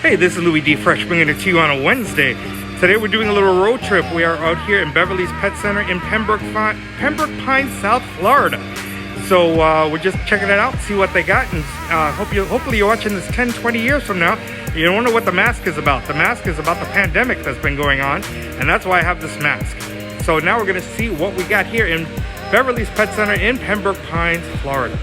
Hey, this is Louiedfresh bringing it to you on a Wednesday. Today we're doing a little road trip. We are out here in Beverly's Pet Center in Pembroke Pines, South Florida. So we're just checking it out, see what they got, and hopefully you're watching this 10, 20 years from now. You don't know what the mask is about. The mask is about the pandemic that's been going on, and that's why I have this mask. So now we're gonna see what we got here in Beverly's Pet Center in Pembroke Pines, Florida.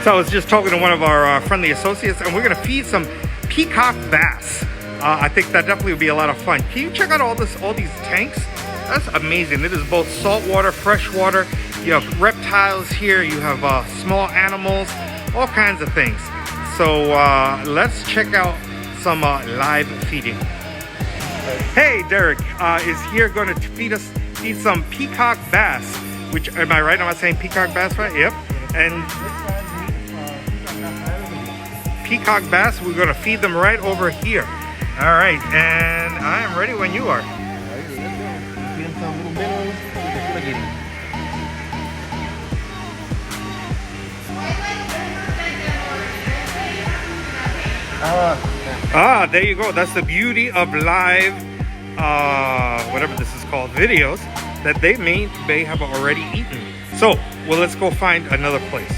So I was just talking to one of our friendly associates, and we're gonna feed some peacock bass. I think that definitely would be a lot of fun. Can you check out all these tanks? That's amazing. It is both saltwater, freshwater. You have reptiles here. You have small animals, all kinds of things. So let's check out some live feeding. Hey, Derek is here going to feed some peacock bass. Which, am I right? Am I saying peacock bass right? Yep. And peacock bass, we're going to feed them right over here. All right, and I am ready when you are. Feed them some little minnows. There you go. That's the beauty of live, whatever this is called, videos that they may have already eaten. So, well, let's go find another place.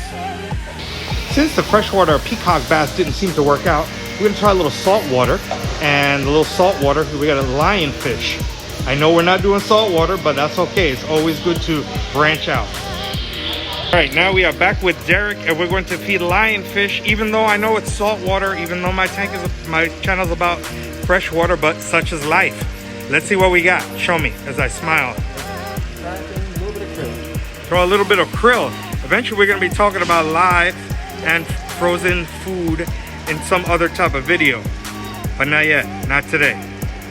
Since the freshwater peacock bass didn't seem to work out, we're gonna try a little saltwater. And a little saltwater, we got a lionfish. I know we're not doing saltwater, but that's okay. It's always good to branch out. All right, now we are back with Derek, and we're going to feed lionfish. Even though I know it's saltwater, even though my channel's about freshwater, but such is life. Let's see what we got. Show me as I smile. Throw a little bit of krill. Eventually, we're going to be talking about live and frozen food in some other type of video, but not yet, not today.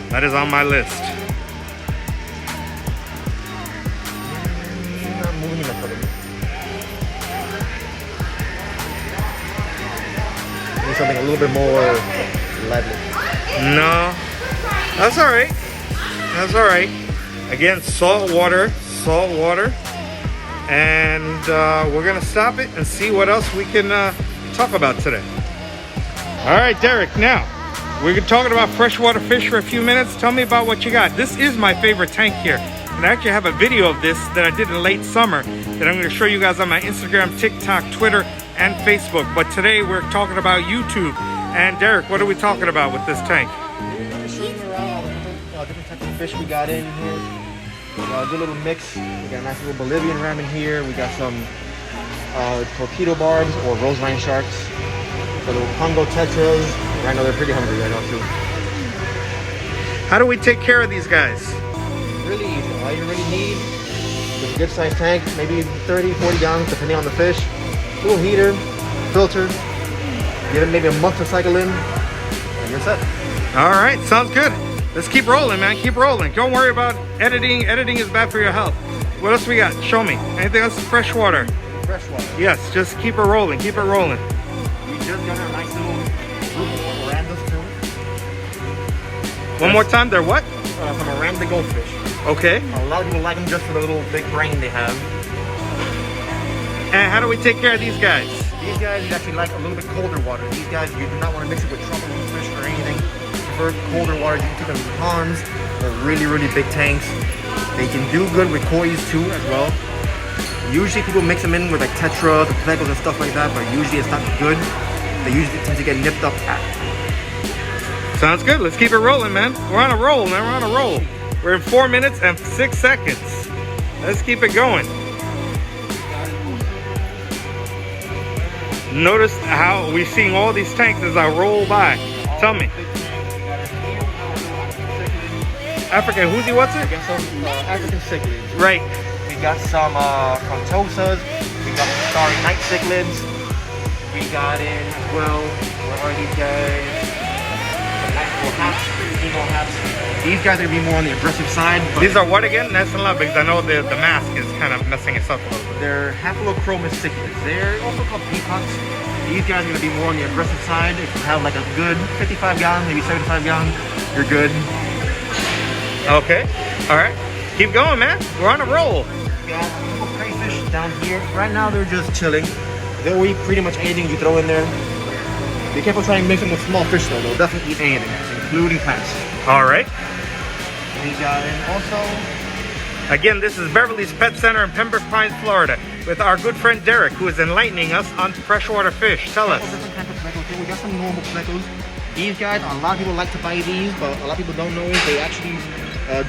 That is on my list. Something a little bit more lively. No, that's all right. That's all right. Again, salt water, and we're gonna stop it and see what else we can talk about today. All right, Derek. Now we're talking about freshwater fish for a few minutes. Tell me about what you got. This is my favorite tank here, and I actually have a video of this that I did in late summer that I'm going to show you guys on my Instagram, TikTok, Twitter, and Facebook. But today we're talking about YouTube. And Derek, what are we talking about with this tank? We're just showing you around all the different types of fish we got in here. We got a good little mix. We got a nice little Bolivian ram in here. We got some torpedo barbs or rosevine sharks. The little Congo tetras. Right now they're pretty hungry right now too. How do we take care of these guys? Really easy. All you really need is a good sized tank, maybe 30, 40 gallons depending on the fish. Little heater, filter, give it maybe a month to cycle in, and you're set. All right, sounds good. Let's keep rolling, man. Keep rolling. Don't worry about editing. Editing is bad for your health. What else we got? Show me. Anything else? Freshwater. Freshwater. Yes, just keep it rolling. Keep it rolling. We just got a nice little group of Mirandas too. One more time. They're what? Some Miranda goldfish. Okay. A lot of people like them just for the little big brain they have. And how do we take care of these guys? These guys actually like a little bit colder water. These guys, you do not want to mix it with tropical fish or anything. For colder water, you can keep them in ponds. They're really, really big tanks. They can do good with koi's too as well. Usually people mix them in with like tetras, the plegos and stuff like that, but usually it's not good. They usually tend to get nipped up at. Sounds good. Let's keep it rolling, man. We're on a roll, man. We're on a roll. We're in 4 minutes and 6 seconds. Let's keep it going. Notice how we're seeing all these tanks as I roll by. Tell me. African who's what's it? We got some African cichlids. Right. We got some frontosas. We got some starry night cichlids. We got in as well. What are these guys? Some nice little hats, eagle hats. These guys are gonna be more on the aggressive side. These are what again? That's a lot because I know the mask is kind of messing us up a little bit. They're haplochromis cichlids. They're also called peacocks. These guys are gonna be more on the aggressive side. If you have like a good 55 gallon, maybe 75 gallon, you're good. Okay. All right. Keep going, man. We're on a roll. We got little crayfish down here. Right now they're just chilling. They'll eat pretty much anything you throw in there. Be careful trying to mix them with small fish though. They'll definitely eat anything, including plants. All right. We got in also. Again, this is Beverly's Pet Center in Pembroke Pines, Florida, with our good friend Derek, who is enlightening us on freshwater fish. Tell us. Different kinds of speckles here. We got some normal speckles. These guys, a lot of people like to buy these, but a lot of people don't know is they actually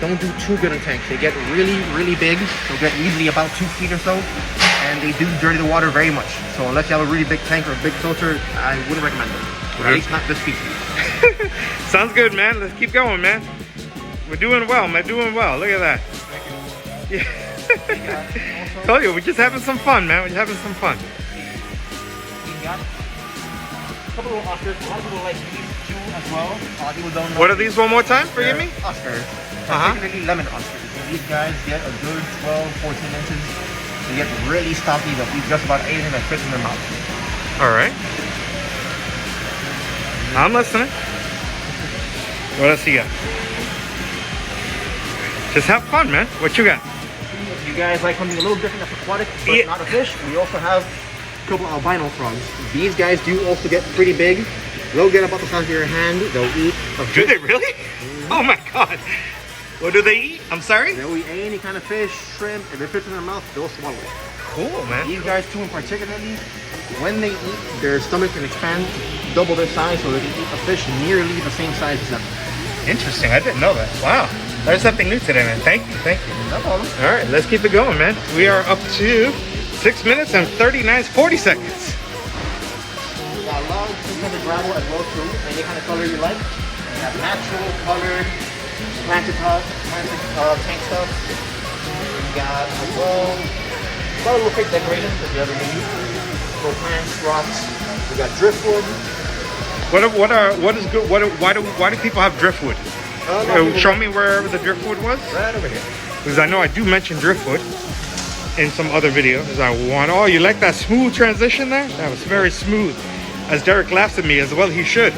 don't do too good in tanks. They get really, really big. They'll get easily about 2 feet or so, and they do dirty the water very much. So unless you have a really big tank or a big filter, I wouldn't recommend them. Or at least not this species. Sounds good, man. Let's keep going, man. We're doing well, man. Doing well. Look at that. Yeah. Told you, we're just having some fun, man. We're just having some fun. We got a couple of Oscars. A lot of people like these too as well. A lot of people don't know. What are these one more time? Forgive me? Oscars. Particularly lemon Oscars. These guys get a good 12, 14 inches. They get really stocky. They'll eat just about anything that fits in their mouth. All right. I'm listening. What else you got? Just have fun, man. What you got? If you guys like something a little different that's aquatic, but not a fish, we also have a couple albino frogs. These guys do also get pretty big. They'll get about the size of your hand. They'll eat a fish. Do they really? Oh my God. What do they eat? I'm sorry? They'll eat any kind of fish, shrimp. If it fits in their mouth, they'll swallow it. Cool, man. These guys too, in particularly, when they eat, their stomach can expand double their size, so they can eat a fish nearly the same size as them. Interesting. I didn't know that. Wow. There's something new today, man. Thank you. Thank you. No problem. All right, let's keep it going, man. We are up to 6 minutes and 40 seconds. We got a lot of different gravel as well too. Any kind of color you like. We have natural, colored, planted tank stuff. We got as well a lot of little fake decorations if you ever need. Little plants, rocks. We got driftwood. What is good? Why do people have driftwood? Show me wherever the driftwood was. Right over here. Because I know I do mention driftwood in some other videos. Oh, you like that smooth transition there? That was very smooth. As Derek laughs at me, as well he should.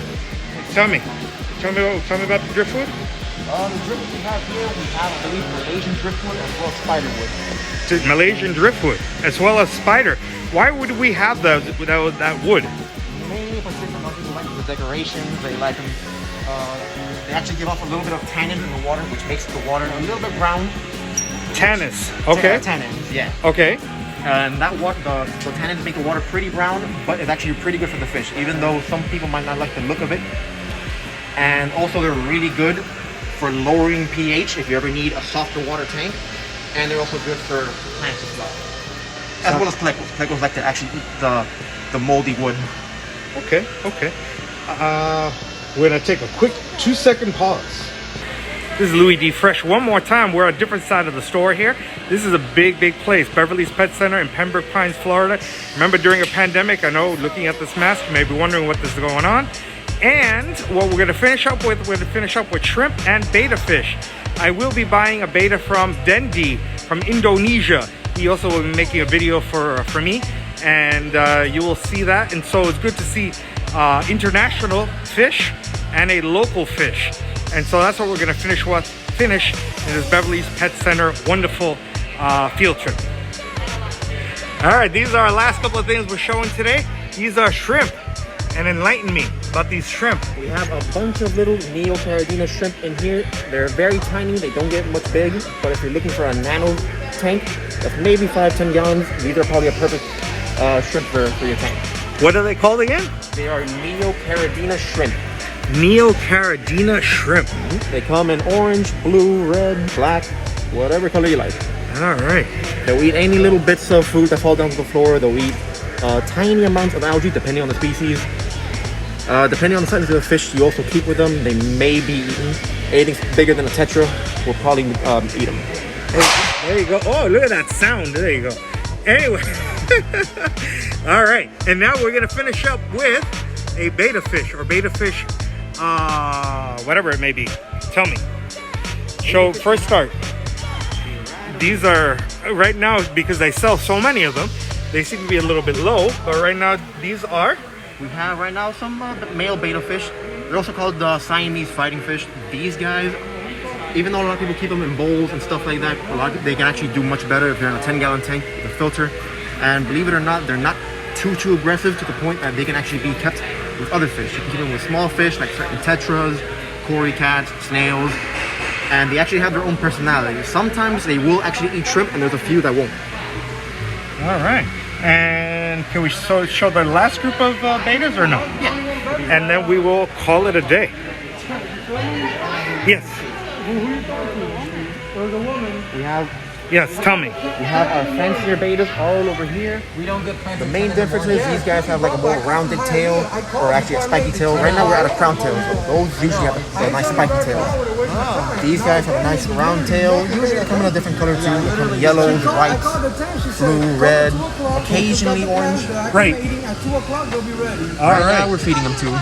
Tell me about the driftwood. The driftwood we have here, we have, I believe, Malaysian driftwood as well as spiderwood. Malaysian driftwood as well as spider. Why would we have that wood? Mainly for different people like the decorations. They like them. They actually give off a little bit of tannin in the water, which makes the water a little bit brown. Tannins. Okay. Tannins, yeah. Okay. And that water, the tannins make the water pretty brown, but it's actually pretty good for the fish, even though some people might not like the look of it. And also they're really good for lowering pH if you ever need a softer water tank. And they're also good for plants as well. As well as plecos. Plecos like to actually eat the moldy wood. Okay. We're gonna take a quick 2-second pause. This is Louiedfresh. One more time, we're on a different side of the store here. This is a big place. Beverly's Pet Center in Pembroke Pines, Florida. Remember, during a pandemic, I know, looking at this mask, you may be wondering what is going on. And what we're gonna finish up with, shrimp and betta fish. I will be buying a betta from Dendi from Indonesia. He also will be making a video for me, and you will see that. And so it's good to see international fish and a local fish. And so that's what we're gonna finish in this Beverly's Pet Center wonderful field trip. All right, these are our last couple of things we're showing today. These are shrimp, and enlighten me about these shrimp. We have a bunch of little Neo shrimp in here. They're very tiny, they don't get much big, but if you're looking for a nano tank that's maybe 5-10 gallons, these are probably a perfect shrimp for your tank. What are they called again? They are Neo shrimp. Neo shrimp. They come in orange, blue, red, black, whatever color you like. All right. They'll eat any little bits of food that fall down to the floor. They'll eat tiny amounts of algae depending on the species. Depending on the size of the fish you also keep with them, they may be eaten. Anything bigger than a tetra will probably eat them. Hey, there you go. Oh, look at that sound. There you go. Anyway. All right. And now we're going to finish up with a betta fish or betta fish, whatever it may be. Tell me. So first start. These are, right now, because they sell so many of them, they seem to be a little bit low. But right now, these are? We have right now some male betta fish. They're also called Siamese fighting fish. These guys, even though a lot of people keep them in bowls and stuff like that, they can actually do much better if they're in a 10-gallon tank with a filter. And believe it or not, they're not too aggressive to the point that they can actually be kept with other fish. You can feed them with small fish like certain tetras, cory cats, snails, and they actually have their own personality. Sometimes they will actually eat shrimp, and there's a few that won't. All right. And can we show the last group of bettas or no? Yeah. And then we will call it a day. Yes. We have Yes, tell me. We have our fancier bettas all over here. We don't get The main difference is these guys have like a more rounded tail, or actually a spiky tail. Right now we're at a crown tail, so those usually have a nice spiky tail. These guys have a nice round tail. Usually they come in a different color too. They come in yellows, whites, blue, red, occasionally orange. Great. Right now we're feeding them too.